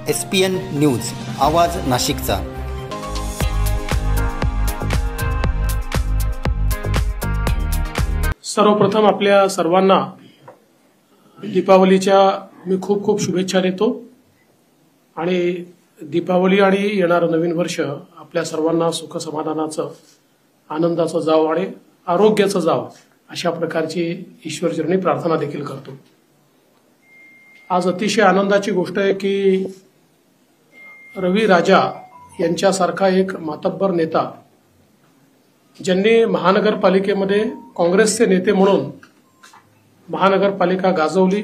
SPN news, आवाज नाशिकचा। सर्वप्रथम आपल्या सर्वांना दीपावलीच्या मी खूप खूप शुभेच्छा देतो आणि दीपावली आणि येणारं नवीन वर्ष आपल्या सर्वांना सुख समाधानाचं, आनंदाचं जावं आणि आरोग्याचं जावं अशा प्रकारची ईश्वरचरणी प्रार्थना देखील करतो। आज अतिशय आनंदाची गोष्ट आहे की रवी राजा यांच्यासारखा एक मातब्बर नेता, ज्यांनी महानगरपालिकेमध्ये काँग्रेसचे नेते म्हणून महानगरपालिका गाजवली,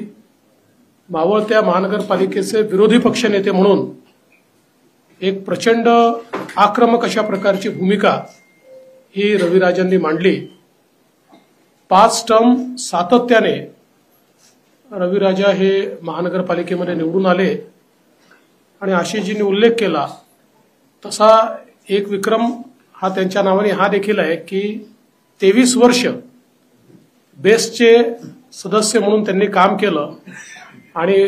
मावळत्या महानगरपालिकेचे विरोधी पक्ष नेते म्हणून एक प्रचंड आक्रमक अशा प्रकारची भूमिका ही रविराजांनी मांडली। 5 टर्म सातत्याने रविराजा हे महानगरपालिकेमध्ये निवडून आले आणि आशिषजींनी उल्लेख केला तसा एक विक्रम हा त्यांच्या नावाने हा देखील आहे की 23 वर्ष बेस्टचे सदस्य म्हणून त्यांनी काम केलं आणि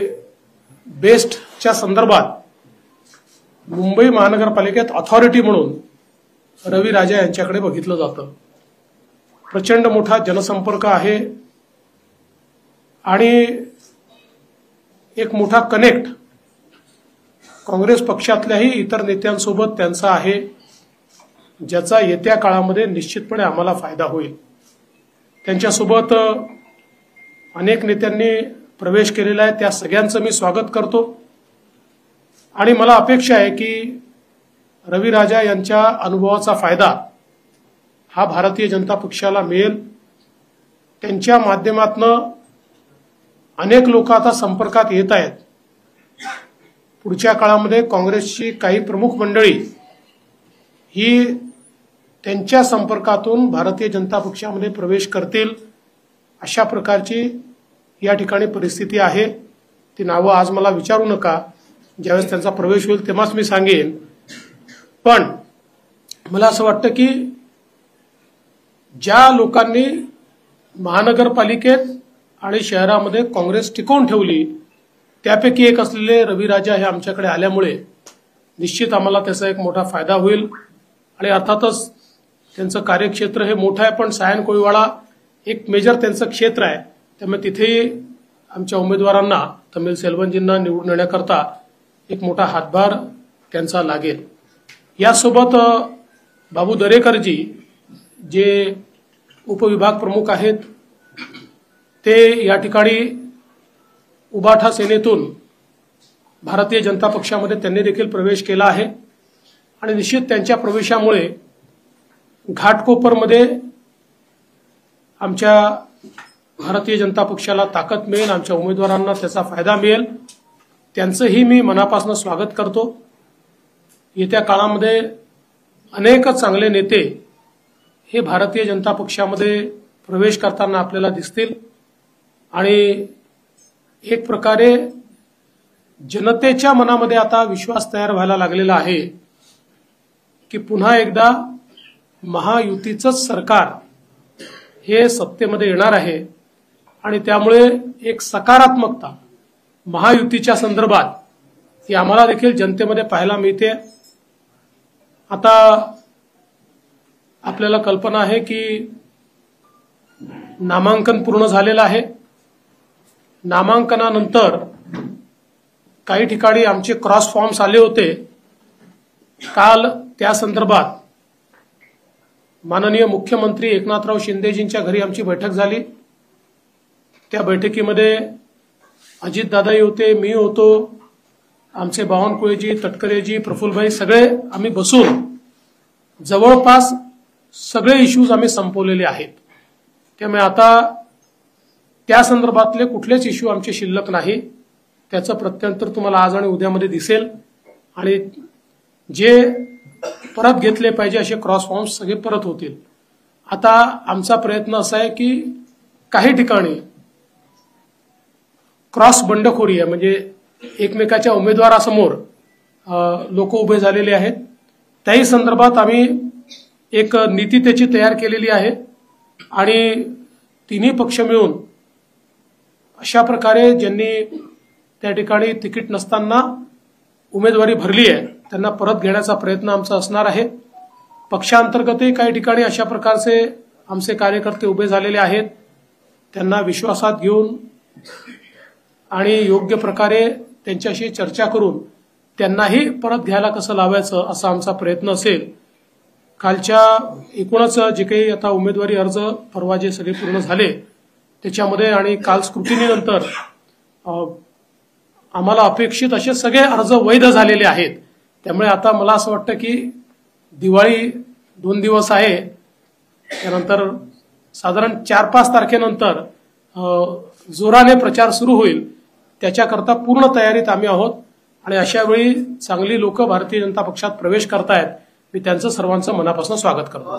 बेस्टच्या संदर्भात मुंबई महानगरपालिकेत ऑथॉरिटी म्हणून रवी राजा यांच्याकडे बघितलं जातं। प्रचंड मोठा जनसंपर्क आहे आणि एक मोठा कनेक्ट काँग्रेस पक्षातल्याही इतर नेत्यांसोबत त्यांचा आहे, ज्याचा येत्या काळामध्ये निश्चितपणे आम्हाला फायदा होईल। त्यांच्यासोबत अनेक नेत्यांनी प्रवेश केलेला आहे, त्या सगळ्यांचं मी स्वागत करतो आणि मला अपेक्षा आहे की रवी राजा यांच्या अनुभवाचा फायदा हा भारतीय जनता पक्षाला मिळेल। त्यांच्या माध्यमातून अनेक लोक आता संपर्कात येत आहेत। पुढच्या काळामध्ये काँग्रेसची काही प्रमुख मंडळी ही त्यांच्या संपर्कातून भारतीय जनता पक्षामध्ये प्रवेश करतील अशा प्रकारची या ठिकाणी परिस्थिती आहे। ती नावं आज मला विचारू नका, ज्यावेळेस त्यांचा प्रवेश होईल तेव्हाच मी सांगेन। पण मला असं वाटतं की ज्या लोकांनी महानगरपालिकेत आणि शहरामध्ये काँग्रेस टिकवून ठेवली त्यापैकी एक असलेले रवी राजा हे आमच्याकडे आल्यामुळे निश्चित आम्हाला त्याचा एक मोठा फायदा होईल आणि अर्थातच त्यांचं कार्यक्षेत्र हे मोठं आहे, पण सायन कोळीवाडा एक मेजर त्यांचं क्षेत्र आहे, त्यामुळे तिथेही आमच्या उमेदवारांना तमिल सेल्वनजींना निवडून येण्याकरता एक मोठा हातभार त्यांचा लागेल। यासोबत बाबू दरेकरजी जे उपविभाग प्रमुख आहेत ते या ठिकाणी उबाठा सेनेतून भारतीय जनता पक्षामध्ये त्यांनी देखील प्रवेश केला आहे आणि निश्चित त्यांच्या प्रवेशामुळे घाटकोपरमध्ये आमच्या भारतीय जनता पक्षाला ताकद मिळेल, आमच्या उमेदवारांना त्याचा फायदा मिळेल। त्यांचंही मी मनापासून स्वागत करतो। येत्या काळामध्ये अनेक चांगले नेते हे भारतीय जनता पक्षामध्ये प्रवेश करताना आपल्याला दिसतील आणि एक प्रकारे जनतेच्या मनामध्ये आता विश्वास तयार व्हायला लागलेला आहे की पुन्हा एकदा महायुतीचंच सरकार हे सत्तेमध्ये येणार आहे आणि त्यामुळे एक सकारात्मकता महायुतीच्या संदर्भात ही आम्हाला देखील जनतेमध्ये पाहायला मिळते। आता आपल्याला कल्पना आहे की नामांकन पूर्ण झालेलं आहे। नामांकनानंतर काही ठिकाणी आमचे क्रॉस फॉर्म्स आले होते। काल त्या संदर्भात माननीय मुख्यमंत्री एकनाथराव शिंदेजींच्या घरी आमची बैठक झाली। त्या बैठकीमध्ये अजितदादाही होते, मी होतो, आमचे बावनकुळेजी, तटकरेजी, प्रफुल्लभाई सगळे आम्ही बसून जवळपास सगळे इश्यूज आम्ही संपवलेले आहेत। त्यामुळे आता त्या संदर्भातले कुठलेच इश्यू आमचे शिल्लक नाही। त्याचं प्रत्यंतर तुम्हाला आज आणि उद्यामध्ये दिसेल आणि जे परत घेतले पाहिजे असे क्रॉस फॉर्म्स सगळे परत होतील। आता आमचा प्रयत्न असा आहे की काही ठिकाणी क्रॉस बंडखोरी आहे, म्हणजे एकमेकाच्या उमेदवारासमोर लोक उभे झालेले आहेत। त्याही संदर्भात आम्ही एक नीती त्याची तयार केलेली आहे आणि तिन्ही पक्ष मिळून अशा प्रकारे ज्यांनी त्या ठिकाणी तिकीट नसताना उमेदवारी भरली आहे त्यांना परत घेण्याचा प्रयत्न आमचा असणार आहे. पक्षांतर्गतही काही ठिकाणी अशा प्रकारचे आमचे कार्यकर्ते उभे झालेले आहेत. त्यांना विश्वासात घेऊन आणि योग्य प्रकारे त्यांच्याशी चर्चा करून त्यांनाही परत घ्यायला कसं लावायचं असा आमचा प्रयत्न असेल. कालच्या एकूणच जे काही आता उमेदवारी अर्ज परवा जे सगळे पूर्ण झाले त्याच्यामध्ये आणि काल स्क्रुटिनीनंतर आम्हाला अपेक्षित असे सगळे अर्ज वैध झालेले आहेत. त्यामुळे आता मला असं वाटतं की दिवाळी 2 दिवस आहे, त्यानंतर साधारण 4-5 तारखेनंतर जोराने प्रचार सुरू होईल. त्याच्याकरता पूर्ण तयारीत आम्ही आहोत आणि अशा वेळी चांगली लोक भारतीय जनता पक्षात प्रवेश करतायत. मी त्यांचं सर्वांचं मनापासून स्वागत करतो.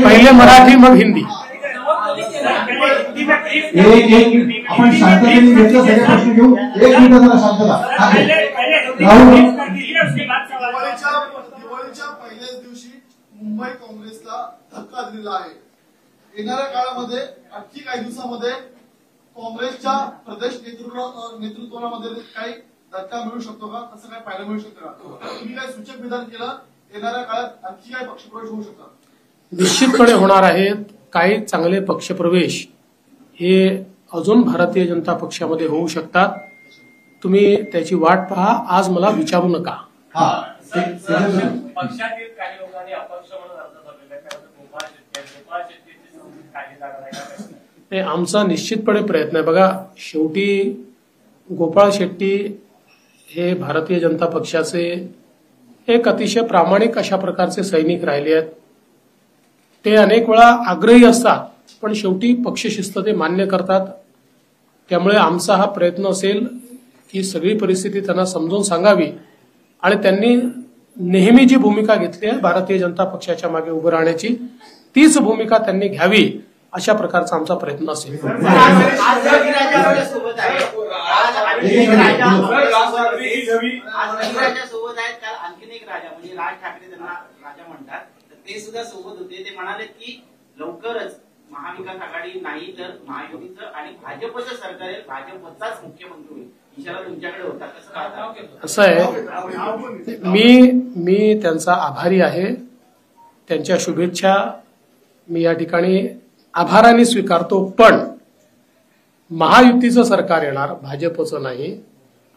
पहिले मराठी मग हिंदी. आपण शांततेने घेतलं सगळे प्रश्न घेऊ. 1 मिनिट जरा शांतता. दिवाळीच्या पहिल्याच दिवशी मुंबई काँग्रेसला धक्का दिलेला आहे. येणाऱ्या काळामध्ये आणखी काही दिवसामध्ये काँग्रेसच्या प्रदेश नेतृत्वामध्ये काही धक्का मिळू शकतो का, असं काय पाहायला मिळू शकतं का? तुम्ही काय सूचक विधान केलं, येणाऱ्या काळात आणखी काय पक्षप्रवेश होऊ शकतात? निश्चितपणे होणार आहेत. काही चांगले पक्षप्रवेश हे अजून भारतीय जनता पक्षामध्ये होऊ शकतात. तुम्ही त्याची वाट पहा, आज मला विचारू नका. पक्षातील काही लोकांनी अपक्ष म्हणून अर्ज भरलेला आहे, गोपाळ शेट्टीची काही जागा नाही, आमचा निश्चितपणे प्रयत्न आहे. बघा, शेवटी गोपाळ शेट्टी हे भारतीय जनता पक्षाचे एक अतिशय प्रामाणिक अशा प्रकारचे सैनिक राहिले आहेत. ते अनेक वेळा आग्रही असतात, पण शेवटी पक्षशिस्त ते मान्य करतात. त्यामुळे आमचा हा प्रयत्न असेल की सगळी परिस्थिती त्यांना समजून सांगावी आणि त्यांनी नेहमी जी भूमिका घेतली आहे भारतीय जनता पक्षाच्या मागे उभं राहण्याची, तीच भूमिका त्यांनी घ्यावी अशा प्रकारचा आमचा प्रयत्न असेल. ते सुद्धा सोबत होते. ते म्हणाले की लवकरच महाविकास आघाडी नाही तर महायुतीचं आणि भाजपचं सरकार आहे, भाजपचाच मुख्यमंत्री होईल. इशारा तुमच्याकडे होता, कसं पाहता? असं आहे, मी त्यांचा आभारी आहे. त्यांच्या शुभेच्छा मी या ठिकाणी आभाराने स्वीकारतो. पण महायुतीचं सरकार येणार, भाजपचं नाही,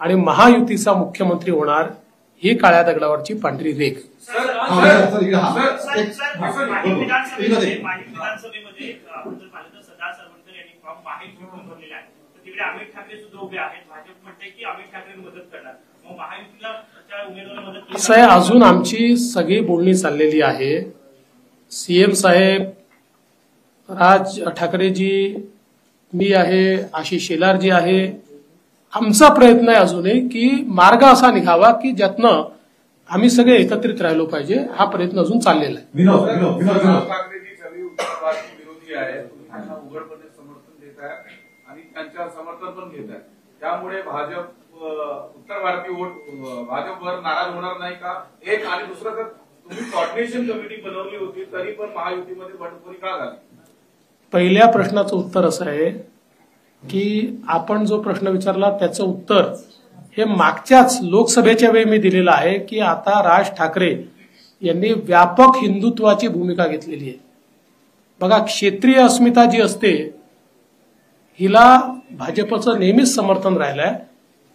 आणि महायुतीचा मुख्यमंत्री होणार ही काळ्या दगडावरची पांढरी रेख. विधानसभेमध्ये आपण जर पाहिलं तर सरदार सरवणकर यांनी फॉर्म बाहेर घेऊन भरलेला आहे. तर तिकडे अमित ठाकरे सुद्धा उभे आहेत. भाजप म्हणते की अमित ठाकरे मदत करणार, मग महायुतीला उमेदवाराला मदत असं आहे. अजून आमची सगळी बोलणी चाललेली आहे. सीएम साहेब, राज ठाकरेजी, मी आहे, आशिष शेलारजी आहे. आमचा प्रयत्न आहे अजूनही की मार्ग असा निघावा की ज्यातनं आम्ही सगळे एकत्रित राहिलो पाहिजे. हा प्रयत्न अजून चाललेला आहे. ठाकरेजी सगळी उत्तरवादी विरोधी आहे, तुम्ही त्यांना उघडपणे समर्थन देत आहे आणि त्यांच्या समर्थन पण घेत आहे. त्यामुळे भाजप उत्तर भारतीय वोट भाजपवर नाराज होणार नाही का? एक. आणि दुसरं, तर तुम्ही कोऑर्डिनेशन कमिटी बनवली होती तरी पण महायुतीमध्ये बंडखोरी का झाली? पहिल्या प्रश्नाचं उत्तर असं आहे की आपण जो प्रश्न विचारला त्याचं उत्तर हे मागच्याच लोकसभेच्या वेळी मी दिलेलं आहे की आता राज ठाकरे यांनी व्यापक हिंदुत्वाची भूमिका घेतलेली आहे. बघा, क्षेत्रीय अस्मिता जी असते हिला भाजपचं नेहमीच समर्थन राहिलं आहे,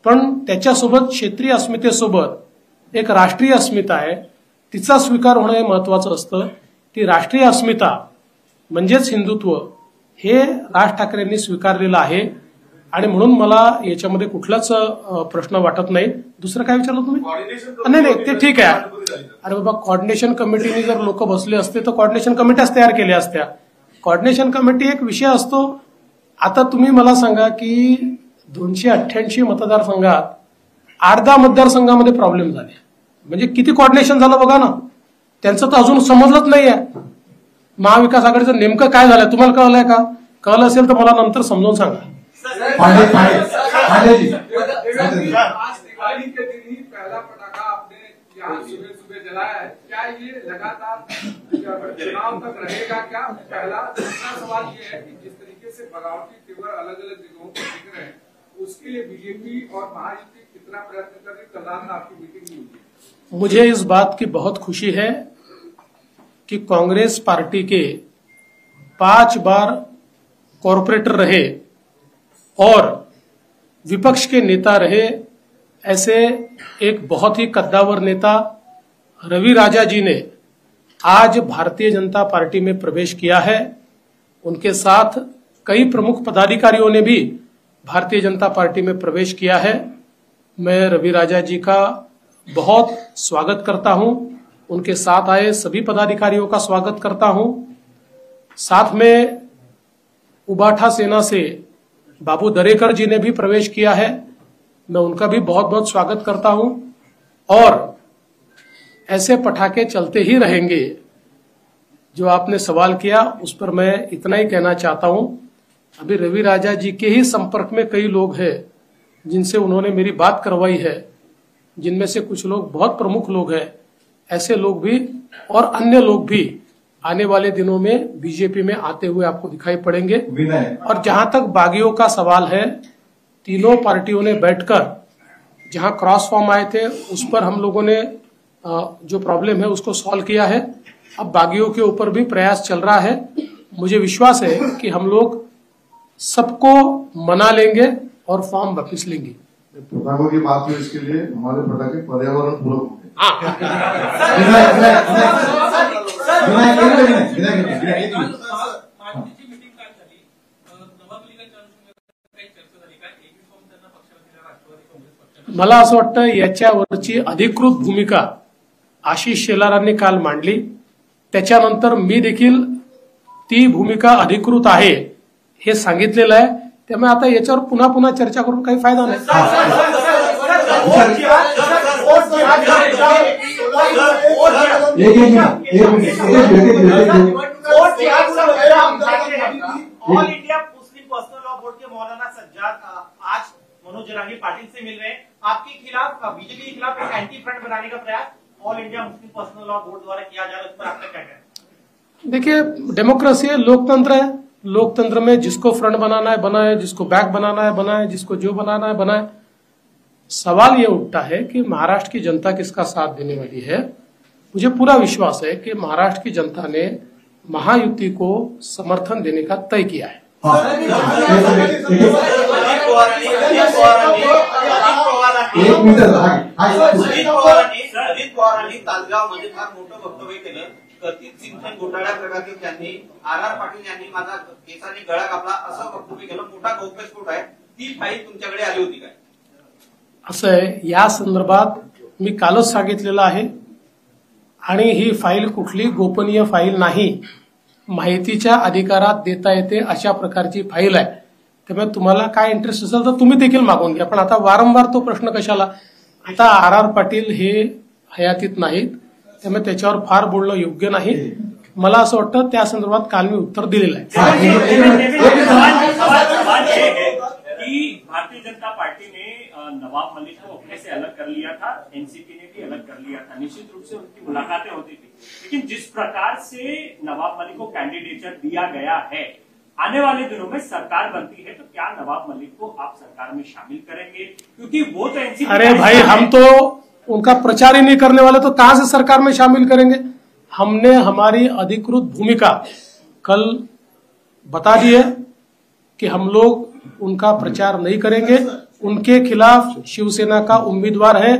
पण त्याच्यासोबत क्षेत्रीय अस्मितेसोबत एक राष्ट्रीय अस्मिता आहे, तिचा स्वीकार होणं हे महत्वाचं असतं. ती राष्ट्रीय अस्मिता म्हणजेच हिंदुत्व हे राज ठाकरेंनी स्वीकारलेलं आहे आणि म्हणून मला याच्यामध्ये कुठलाच प्रश्न वाटत नाही. दुसरं काय विचारलं तुम्ही? नाही, ते ठीक आहे. अरे बाबा, कोऑर्डिनेशन कमिटीने जर लोक बसले असते तर कोऑर्डिनेशन कमिट्याच तयार केल्या असत्या. कोऑर्डिनेशन कमिटी एक विषय असतो. आता तुम्ही मला सांगा की 288 मतदारसंघात 8-10 मतदारसंघामध्ये प्रॉब्लेम झाले, म्हणजे किती कोऑर्डिनेशन झालं बघा ना. त्यांचं तर अजून समजलंच नाहीये महाविकास आघाडीचं नेमकं काय झालंय. तुम्हाला कळलंय का? कळलं असेल तर मला नंतर समजावून सांगा. पहला पटाखा आपने यहाँ सुबह सुबह जलाया है, क्या ये लगातार चुनाव तक रहेगा? क्या पहला? दूसरा सवाल ये है कि जिस तरीके से बगावती तेवर अलग अलग जगहों पर दिख रहे हैं, उसके लिए बीजेपी और महायुति कितना प्रयत्न कर रही है? कल रात में आपकी मीटिंग नहीं हुई। मुझे इस बात की बहुत खुशी है कि कांग्रेस पार्टी के 5 बार कॉरपोरेटर रहे और विपक्ष के नेता रहे ऐसे एक बहुत ही कद्दावर नेता रवि राजा जी ने आज भारतीय जनता पार्टी में प्रवेश किया है। उनके साथ कई प्रमुख पदाधिकारियों ने भी भारतीय जनता पार्टी में प्रवेश किया है। मैं रवि राजा जी का बहुत स्वागत करता हूं, उनके साथ आए सभी पदाधिकारियों का स्वागत करता हूं। साथ में उबाठा सेना से बाबू दरेकर जी ने भी प्रवेश किया है, मैं उनका भी बहुत बहुत स्वागत करता हूं। और ऐसे पटाखे चलते ही रहेंगे। जो आपने सवाल किया उस पर मैं इतना ही कहना चाहता हूं, अभी रवि राजा जी के ही संपर्क में कई लोग हैं जिनसे उन्होंने मेरी बात करवाई है, जिनमें से कुछ लोग बहुत प्रमुख लोग हैं। ऐसे लोग भी और अन्य लोग भी आने वाले दिनों में बीजेपी में आते हुए आपको दिखाई पड़ेंगे। और जहां तक बागियों का सवाल है, तीनों पार्टियों ने बैठकर जहां क्रॉस फॉर्म आए थे उस पर हम लोगों ने जो प्रॉब्लम है उसको सॉल्व किया है। अब बागियों के ऊपर भी प्रयास चल रहा है। मुझे विश्वास है कि हम लोग सबको मना लेंगे और फॉर्म वापिस लेंगे। पटाखों की बात हुई, इसके लिए हमारे पटाखे पर्यावरण पूरक होंगे। मला असं वाटतं याच्यावरची अधिकृत भूमिका आशिष शेलारांनी काल मांडली, त्याच्यानंतर मी देखील ती भूमिका अधिकृत आहे हे सांगितलेलं आहे। त्यामुळे आता याच्यावर पुन्हा पुन्हा चर्चा करून काही फायदा नाही। All India Muslim personal law board के मौलाना सज्जाद आज मनोज जरांगी पाटिल से मिल रहे हैं। आपके खिलाफ, बीजेपी के खिलाफ एक एंटी फ्रंट बनाने का प्रयास all India Muslim personal law board द्वारा किया जा रहा है, उस पर आपका क्या कहना है? देखिए, डेमोक्रेसी है, लोकतंत्र है। लोकतंत्र में जिसको फ्रंट बनाना है बनाए, जिसको बैक बनाना है बनाए, जिसको जो बनाना है बनाए। सवाल ये उठता है कि महाराष्ट्र की जनता किसका साथ देने वाली है। मुझे पूरा विश्वास है कि महाराष्ट्र की जनता ने महायुति को समर्थन देने का तय किया है। अजित पवारांनी तासगावमध्ये फार मोठं वक्तव्य केलं। कथित सिंचन घोटाळ्या प्रकरणी त्यांनी आर पाटील यांनी माझा केसाने गळा कापला असं वक्तव्य केलं। मोठा गौप्यस्फोट आहे। ती फाईल तुमच्याकडे आली होती काय? असं आहे, या संदर्भात मी कालच सांगितलेलं आहे आणि ही फाईल कुठली गोपनीय फाईल नाही, माहितीच्या अधिकारात देता येते अशा प्रकारची फाईल आहे। त्यामुळे तुम्हाला काय इंटरेस्ट असेल तर तुम्ही देखील मागून घ्या, पण आता वारंवार तो प्रश्न कशाला। आता आर पाटील हे हयातीत नाहीत, त्यामुळे त्याच्यावर फार बोलणं योग्य नाही। मला असं वाटतं त्या संदर्भात काल मी उत्तर दिलेलं आहे। भारतीय जनता पार्टी ने नवाब मलिक को अपने से अलग कर लिया था, एनसीपी ने भी अलग कर लिया था। निश्चित रूप से उनकी मुलाकातें होती थी, लेकिन जिस प्रकार से नवाब मलिक को कैंडिडेचर दिया गया है, आने वाले दिनों में सरकार बनती है तो क्या नवाब मलिक को आप सरकार में शामिल करेंगे? क्योंकि वो तो एनसीपी। अरे भाई, हम तो उनका प्रचार ही नहीं करने वाले, तो कहां से सरकार में शामिल करेंगे। हमने हमारी अधिकृत भूमिका कल बता दी है कि हम लोग उनका प्रचार नहीं करेंगे। उनके खिलाफ शिवसेना का उम्मीदवार है,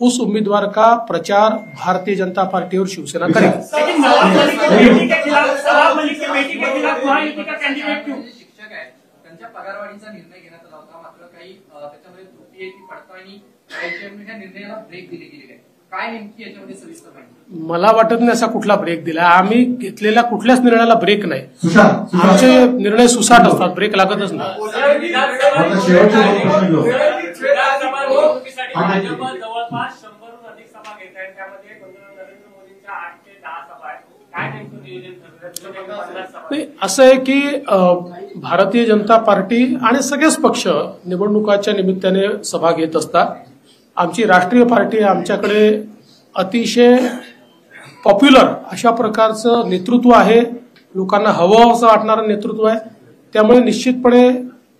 उस उम्मीदवार का प्रचार भारतीय जनता पार्टी और शिवसेना करेगी। लेकिन नवाब मलिक के बेटी के खिलाफ, नवाब मलिक के बेटी के खिलाफ महायुति का कैंडिडेट क्यों? शिक्षक आहे, त्यांच्या पगारवाढीचा निर्णय घेण्यात आला होता, मात्र काही त्याच्यामध्ये त्रुटी आहे, ती पडताळणी करायची, ह्या निर्णयाला ब्रेक दिले गेलेले आहे। काय नेमकी याच्यामध्ये सविस्तर माहिती? मला वाटत नाही असा कुठला ब्रेक दिला। आम्ही घेतलेल्या कुठल्याच निर्णयाला ब्रेक नाही। आमचे निर्णय सुसाट असतात, ब्रेक लागतच नाही। भाजप जवळपास 100हून अधिक सभा घेत आहे, त्यामध्ये नरेंद्र मोदींच्या 8 ते 10 सभा आहेत। काय नेमकं नियोजन ठरलं? असं आहे की भारतीय जनता पार्टी आणि सगळेच पक्ष निवडणुकाच्या निमित्ताने सभा घेत असतात। आमची राष्ट्रीय पार्टी, आमच्याकडे अतिशय पॉप्युलर अशा प्रकारचं नेतृत्व आहे, लोकांना हवं असं वाटणारं नेतृत्व आहे। त्यामुळे निश्चितपणे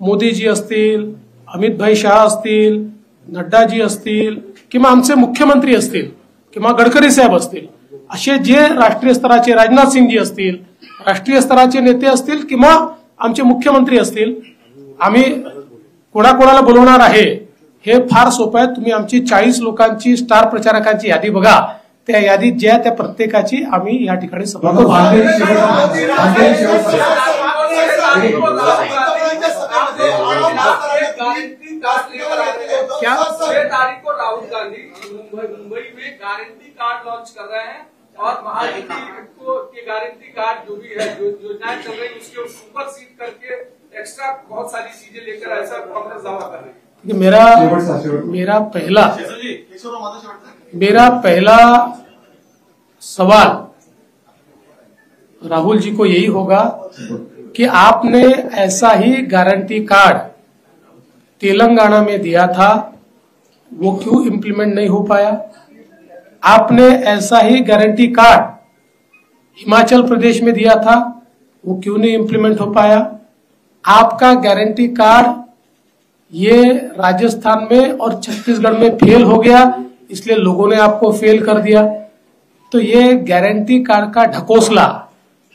मोदीजी असतील, अमितभाई शहा असतील, नड्डाजी असतील किंवा आमचे मुख्यमंत्री असतील किंवा गडकरी साहेब असतील, असे जे राष्ट्रीय स्तराचे राजनाथ सिंगजी असतील, राष्ट्रीय स्तराचे नेते असतील किंवा आमचे मुख्यमंत्री असतील, आम्ही कोणाकोणाला बोलवणार आहे हे फार सोपं आहे. तुम्ही आमची 40 लोकांची स्टार प्रचारकांची यादी बघा. त्या यादीत ज्या त्या प्रत्येकाची आम्ही या ठिकाणी सभा करू. क्या 6 तारीख को राहुल गांधी मुंबई में गारंटी कार्ड लॉन्च कर रहे हैं और महायुति को के गारंटी कार्ड जो भी है जो योजनाएं चल रही उसके सुपर सीड करके एक्स्ट्रा बहुत सारी चीजें लेकर ऐसा कांग्रेस दावा कर रही है. मेरा पहला सवाल राहुल जी को यही होगा कि आपने ऐसा ही गारंटी कार्ड तेलंगाना में दिया था, वो क्यों इम्प्लीमेंट नहीं हो पाया? आपने ऐसा ही गारंटी कार्ड हिमाचल प्रदेश में दिया था, वो क्यों नहीं इम्प्लीमेंट हो पाया? आपका गारंटी कार्ड ये राजस्थान में और छत्तीसगढ़ में फेल हो गया, इसलिए लोगों ने आपको फेल कर दिया. तो ये गारंटी कार्ड का ढकोसला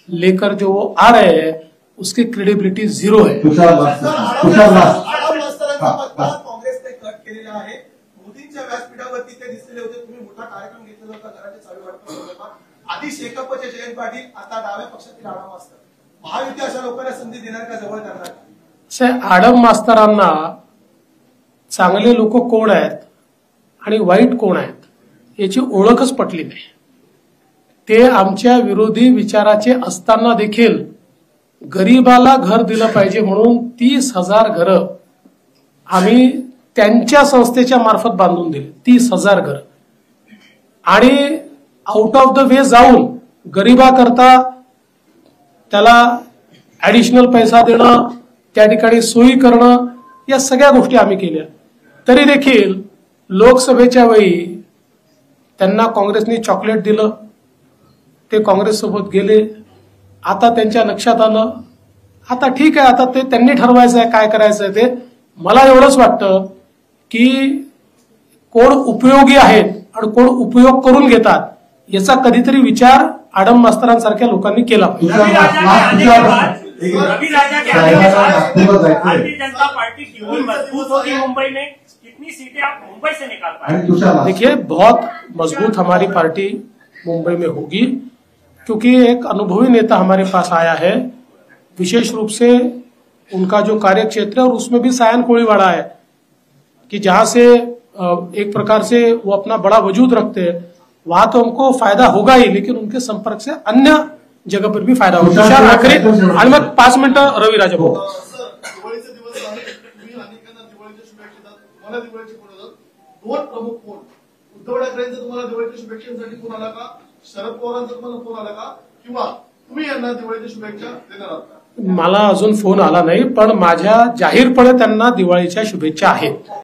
लेकर जो वो आ रहे हैं उसकी क्रेडिबिलिटी 0 है. काँग्रेसने कट केलेला आहे. मोदींच्या व्यासपीठावरती ते दिसलेले होते. तुम्ही मोठा कार्यक्रम घेतलेला होता घराचे चावी वाटप. आधी शेकापचे जयंत पाटील, आता डाव्या पक्षातील आडम मास्तर. महायुती अशा लोकांना संधी देणार का, जवळ करणार का? आडम मास्तरांना चांगले लोक कोण आहेत आणि वाईट कोण आहेत याची ओळखच पटली नाही. ते आमच्या विरोधी विचाराचे असताना देखील गरीबाला घर दिलं पाहिजे म्हणून 30,000 घरं आम्ही त्यांच्या संस्थेच्या मार्फत बांधून दिले. 30,000 घरं. आणि आउट ऑफ द वे जाऊन गरीबाकरता त्याला ऍडिशनल पैसा देणं, त्या ठिकाणी सोयी करणं, या सगळ्या गोष्टी आम्ही केल्या. तरी देखील लोकसभेच्या वेळी त्यांना काँग्रेसने चॉकलेट दिलं, ते काँग्रेस सोबत गेले. आता त्यांच्या लक्षात आलं, आता ठीक आहे, आता ते त्यांनी ठरवायचं आहे काय करायचं आहे ते. मला एवढंच वाटतं की कोण उपयोगी आहेत आणि कोण उपयोग करून घेतात याचा कधीतरी विचार आडम मास्तरांसारख्या लोकांनी केला पाहिजे. रवि राजा के आने के बाद भारतीय जनता पार्टी क्यों मजबूत होगी मुंबई में? कितनी सीटें आप मुंबई से निकाल पाए? देखिए, बहुत मजबूत हमारी पार्टी मुंबई में होगी क्योंकि एक अनुभवी नेता हमारे पास आया है. विशेष रूप से उनका जो कार्य क्षेत्र है और उसमें भी सायन कोळीवाड़ा है कि जहां से एक प्रकार से वो अपना बड़ा वजूद रखते हैं. वहां तो हमको फायदा होगा ही, लेकिन उनके संपर्क से अन्य जगह पर भी फायदा होगा. तुषार ठाकरे आणि मग 5 मिनिटं रवी राजा भाऊ. दिवाळीचे दिवस आहे. तुम्ही अनेकांना दिवाळीच्या शुभेच्छा देतात. तुम्हाला दिवाळीचे फोन येतात. 2 प्रमुख फोन. उद्धव ठाकरेंचा तुम्हाला दिवाळीच्या शुभेच्छांसाठी फोन आला का? शरद पवारांचा तुम्हाला फोन आला का? किंवा तुम्ही यांना दिवाळीच्या शुभेच्छा देणार आहात का? मला अजून फोन आला नाही, पण माझ्या जाहीरपणे त्यांना दिवाळीच्या शुभेच्छा आहेत.